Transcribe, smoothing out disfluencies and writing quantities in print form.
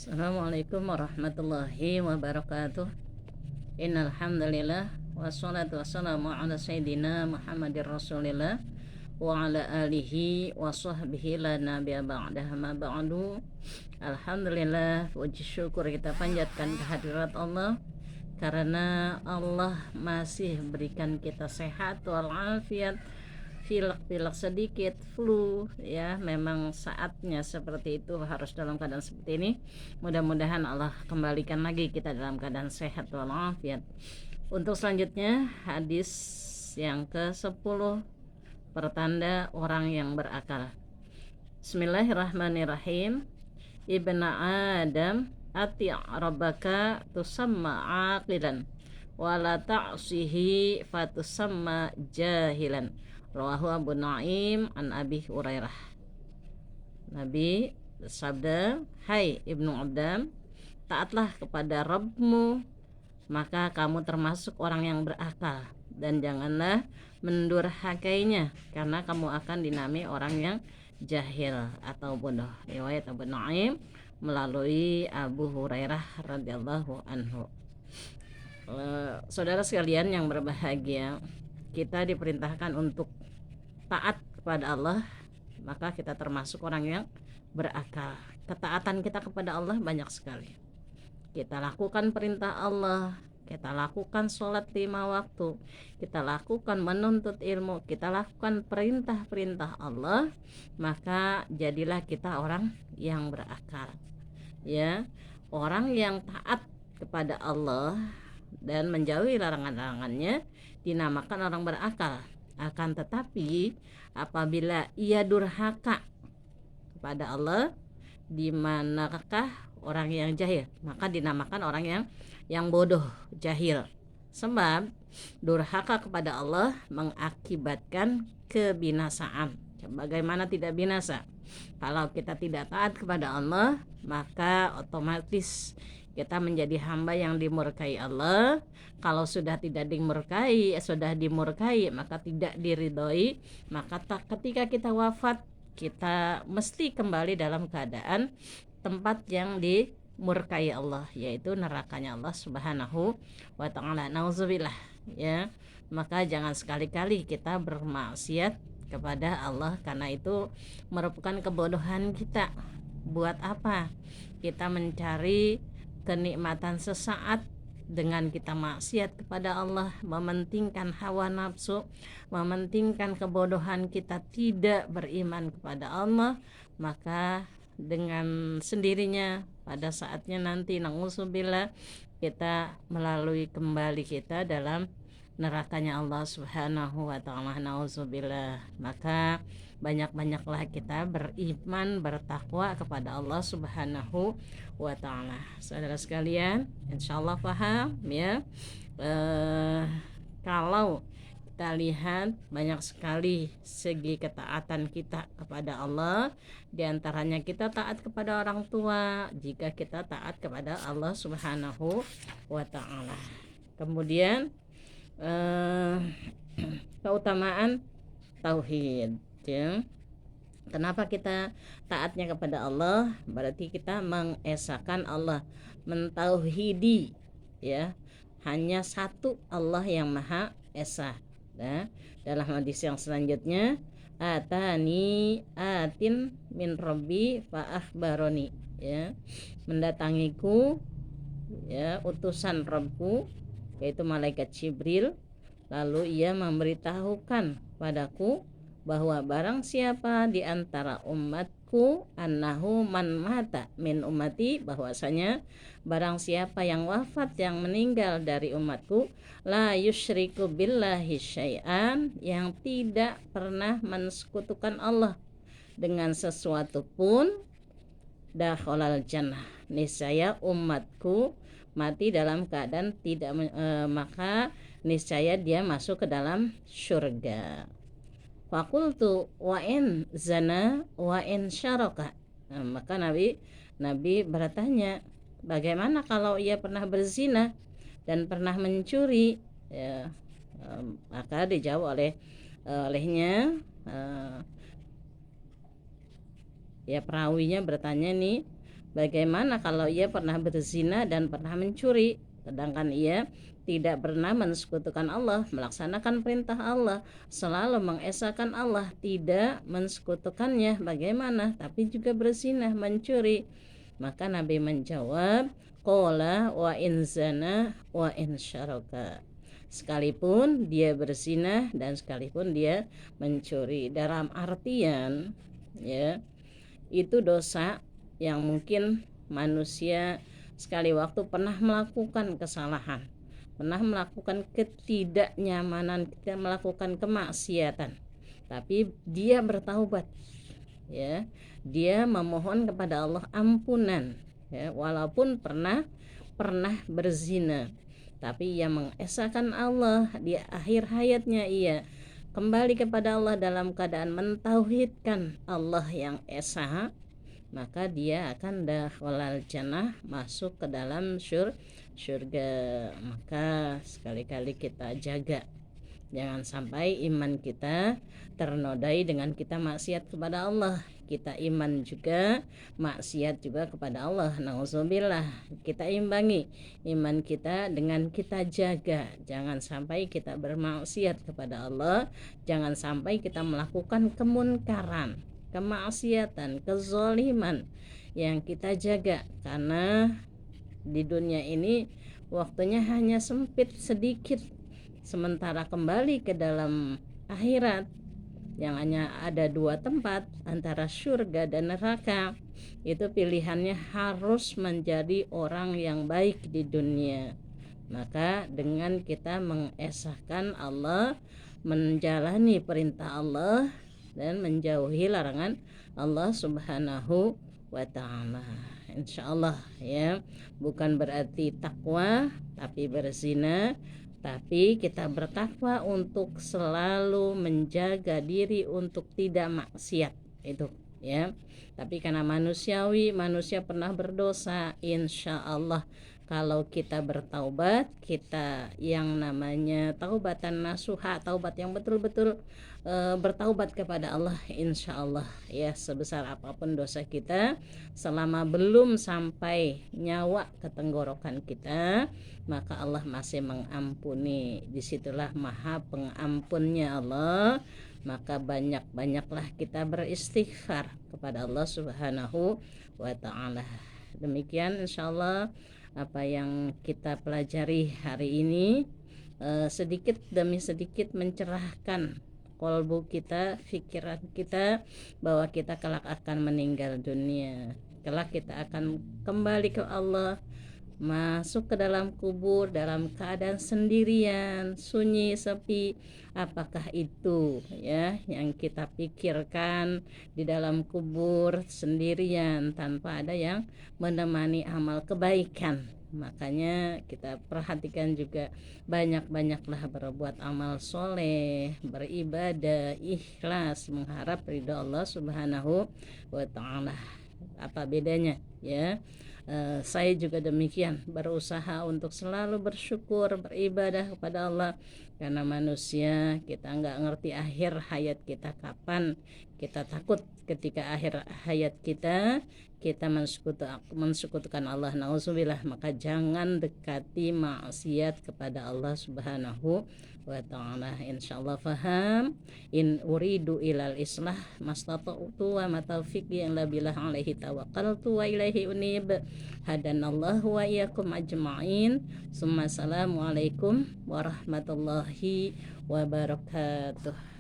Assalamualaikum warahmatullahi wabarakatuh. Innal hamdalillah wassalatu wassalamu ala sayyidina Muhammadir Rasulillah wa ala alihi wa sahbihi la nabiyya ba'daha ma ba'du. Alhamdulillah, puji syukur kita panjatkan kehadirat Allah karena Allah masih berikan kita sehat walafiat, pilek-pilek sedikit, flu ya, memang saatnya seperti itu, harus dalam keadaan seperti ini. Mudah-mudahan Allah kembalikan lagi kita dalam keadaan sehat walafiat. Untuk selanjutnya hadis yang ke-10, pertanda orang yang berakal. Bismillahirrahmanirrahim. Ibna Adam ati' rabbaka tusamma aqilan wala ta'sihi fatusamma jahilan. Rawahu Abu Nuaim an Abi Hurairah. Nabi bersabda, "Hai Ibnu Adam, taatlah kepada Rabbmu, maka kamu termasuk orang yang berakal, dan janganlah mendurhakainya, karena kamu akan dinamai orang yang jahil atau bodoh." Riwayat Abu Nuaim melalui Abu Hurairah radhiyallahu anhu. Saudara sekalian yang berbahagia, kita diperintahkan untuk taat kepada Allah, maka kita termasuk orang yang berakal. Ketaatan kita kepada Allah banyak sekali. Kita lakukan perintah Allah, kita lakukan sholat 5 waktu, kita lakukan menuntut ilmu, kita lakukan perintah-perintah Allah, maka jadilah kita orang yang berakal. Ya, orang yang taat kepada Allah dan menjauhi larangan-larangannya dinamakan orang berakal. Akan tetapi apabila ia durhaka kepada Allah, di manakah orang yang jahil? Maka dinamakan orang yang bodoh, jahil. Sebab durhaka kepada Allah mengakibatkan kebinasaan. Bagaimana tidak binasa? Kalau kita tidak taat kepada Allah, maka otomatis kita menjadi hamba yang dimurkai Allah. Kalau sudah tidak dimurkai, sudah dimurkai, maka tidak diridhoi, maka ketika kita wafat, kita mesti kembali dalam keadaan tempat yang dimurkai Allah, yaitu nerakanya Allah Subhanahu wa ta'ala. Nauzubillah, ya. Maka jangan sekali-kali kita bermaksiat kepada Allah, karena itu merupakan kebodohan kita. Buat apa kita mencari kenikmatan sesaat dengan kita maksiat kepada Allah, mementingkan hawa nafsu, mementingkan kebodohan kita, tidak beriman kepada Allah, maka dengan sendirinya pada saatnya nanti na'udzubillah kita melalui kembali kita dalam nerakanya Allah Subhanahu wa ta'ala. Na'udzubillah. Maka banyak-banyaklah kita beriman, bertakwa kepada Allah Subhanahu wa ta'ala. Saudara sekalian, insyaallah paham ya. Kalau kita lihat banyak sekali segi ketaatan kita kepada Allah, diantaranya kita taat kepada orang tua jika kita taat kepada Allah Subhanahu wa ta'ala. Kemudian keutamaan tauhid, ya. Kenapa kita taatnya kepada Allah? Berarti kita mengesahkan Allah, mentauhidi, ya. Hanya satu Allah yang Maha Esa. Nah, dalam hadis yang selanjutnya, atani atin min rabbi fa akhbaroni, ya. Mendatangiku, ya, utusan Rabbku, yaitu malaikat Jibril, lalu ia memberitahukan padaku bahwa barang siapa di antara umatku, annahu man mata min ummati, bahwasanya barang siapa yang wafat, yang meninggal dari umatku, la yusyriku billahi syai'an, yang tidak pernah mensekutukan Allah dengan sesuatu pun, dakhalal jannah, niscaya umatku mati dalam keadaan tidak maka niscaya dia masuk ke dalam surga. Fakultu wa in zana wa in syaraka. Maka Nabi bertanya, bagaimana kalau ia pernah berzina dan pernah mencuri? Ya, maka dijawab olehnya, ya, perawinya bertanya nih, Bagaimana kalau ia pernah berzina dan pernah mencuri, sedangkan ia tidak pernah mensekutukan Allah, melaksanakan perintah Allah, selalu mengesahkan Allah, tidak mensekutukannya. Bagaimana? Tapi juga berzina, mencuri. Maka Nabi menjawab, qala wa in zana wa in syaraka. Sekalipun dia berzina dan sekalipun dia mencuri, dalam artian ya, itu dosa yang mungkin manusia sekali waktu pernah melakukan kesalahan, pernah melakukan ketidaknyamanan, kita melakukan kemaksiatan, tapi dia bertaubat, ya, dia memohon kepada Allah ampunan, ya, walaupun pernah berzina, tapi ia mengesahkan Allah di akhir hayatnya, ia kembali kepada Allah dalam keadaan mentauhidkan Allah yang esa, maka dia akan dakhalal jannah, masuk ke dalam surga. Maka sekali-kali kita jaga, jangan sampai iman kita ternodai dengan kita maksiat kepada Allah. Kita iman juga, maksiat juga kepada Allah. Nauzubillah. Kita imbangi iman kita dengan kita jaga. Jangan sampai kita bermaksiat kepada Allah. Jangan sampai kita melakukan kemunkaran, kemaksiatan, kezaliman, yang kita jaga. Karena di dunia ini waktunya hanya sempit sedikit, sementara kembali ke dalam akhirat yang hanya ada dua tempat, antara surga dan neraka. Itu pilihannya harus menjadi orang yang baik di dunia. Maka dengan kita mengesahkan Allah, menjalani perintah Allah dan menjauhi larangan Allah Subhanahu wa ta'ala, insyaallah ya, bukan berarti takwa tapi berzina, tapi kita bertakwa untuk selalu menjaga diri untuk tidak maksiat itu ya. Tapi karena manusiawi, manusia pernah berdosa, insya Allah kalau kita bertaubat, kita yang namanya taubatan nasuha, taubat yang betul-betul bertaubat kepada Allah, insya Allah ya, sebesar apapun dosa kita, selama belum sampai nyawa ke tenggorokan kita, maka Allah masih mengampuni. Disitulah maha pengampunnya Allah. Maka banyak-banyaklah kita beristighfar kepada Allah Subhanahu wa ta'ala. Demikian insyaallah apa yang kita pelajari hari ini, sedikit demi sedikit mencerahkan kolbu kita, pikiran kita, bahwa kita kelak akan meninggal dunia, kelak kita akan kembali ke Allah, masuk ke dalam kubur dalam keadaan sendirian, sunyi, sepi. Apakah itu ya yang kita pikirkan, di dalam kubur sendirian tanpa ada yang menemani amal kebaikan? Makanya kita perhatikan juga, banyak-banyaklah berbuat amal soleh, beribadah, ikhlas, mengharap ridho Allah Subhanahu wa ta'ala. Apa bedanya ya? Saya juga demikian, berusaha untuk selalu bersyukur, beribadah kepada Allah, karena manusia kita nggak ngerti akhir hayat kita kapan. Kita takut ketika akhir hayat kita mensekutukan Allah, nauzubillah. Maka jangan dekati maksiat kepada Allah Subhanahu wa ta'ala. Insyaallah faham. In uridu ilal islah mastata'tu wa ma taufiqi illa billah alaihi tawakkaltu wa ilaihi unib. Hadanallahu wa iyyakum ajma'in. Summa assalamualaikum warahmatullahi wabarakatuh.